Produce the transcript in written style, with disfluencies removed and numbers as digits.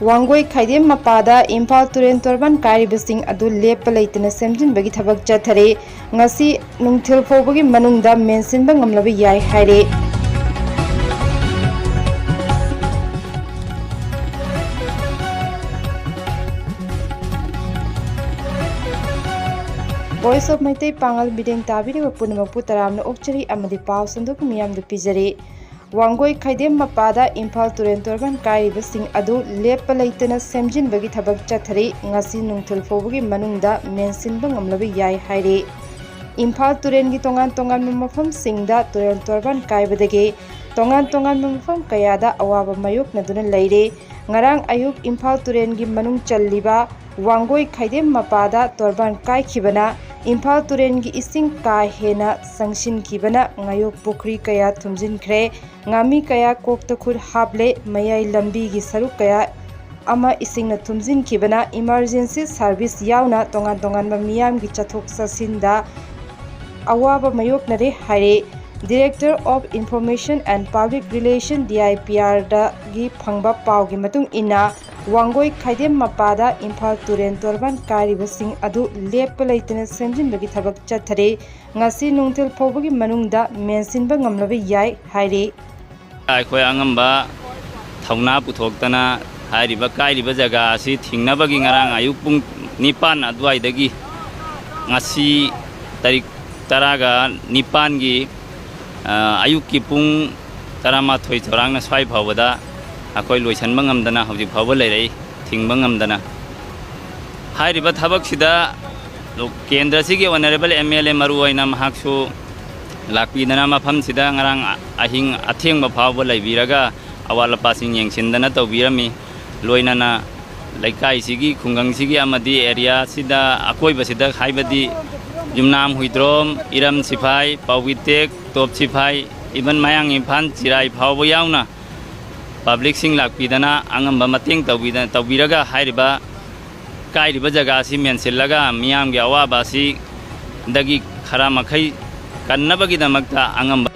Wangoi Khaidem Mapada Imphal Turel torban kairibasing adu Leppa leitana Semjinbagee thabk chathari Ngasi nungthil Faobagee Manungda Mensinba Ngamlaba yai Hairi. Voice of Maitai Pangal Bideng Tabiri Punamapu Taramna Okchari Amadi Pau Sanduk Miyam the Pizari. Wangoi Khaidem Mapada Imphal Turel torban kairibasing adu Leppa leitana Semjinbagee thabk chathari Ngasi nungthil Faobagee Manungda Mensinba Ngamlaba yai Hairi. Imphal Turel tongan mafam singda Turel torban kaibadagi tongan mafam kayada awaba mayuk naduna leire. Ngarang ayuk Imphal Turel manung challiba Wangoi Khaidem Mapada torban kai khibana Imphal Turel ising ka hena sangshin khibana ngayok pukri kaya thumjin khre ngami kaya kokta khur hable mayai lambi gi saru kaya ama ising na thumjin khibana emergency service yauna tongan miyam gi chathok sasinda awaba mayok nare Hairi. Director of Information and Public Relations DIPR da gi phangba pau gi matung ina Wangoi Khaidem Mapada Imphal Turel torban kairibasing adu Leppa leitana Semjinbagee thabk chathari Ngasi nungthil Faobagee Manungda Mensinba Ngamlaba yai Hairi. Akhoi angamba thauna puthokdana hairiba kairiba jaga asi thingnabagi ngarang ayuk pung 9 adwai dagi ngasi tarik taraga 9 gi ayuk ki pung tarama thoi thorang na swai phawada akoi loisan bangamdana hauji phawba leirei thingba ngamdana hairiba thabak sida kendra sigi honorable MLA maru oina mahaksu lakpidana mafam sida ngarang ahing athengba phawba leibiraga awala pasing yengsindana tawbirami loinana laikai sigi khungang sigi amadi area sida akoi basida haibadi Jumnam Huidrom, Iram Sifai, Pauwitek, Top Sifai, Iban Mayang Imphal, Chirai Phawba yauna public sing lakpidana angamba mating tawbiraga hairiba kairiba jaga asi mensillaga miyam gi awaba si dagi khara makhai kannabagi damakta angamba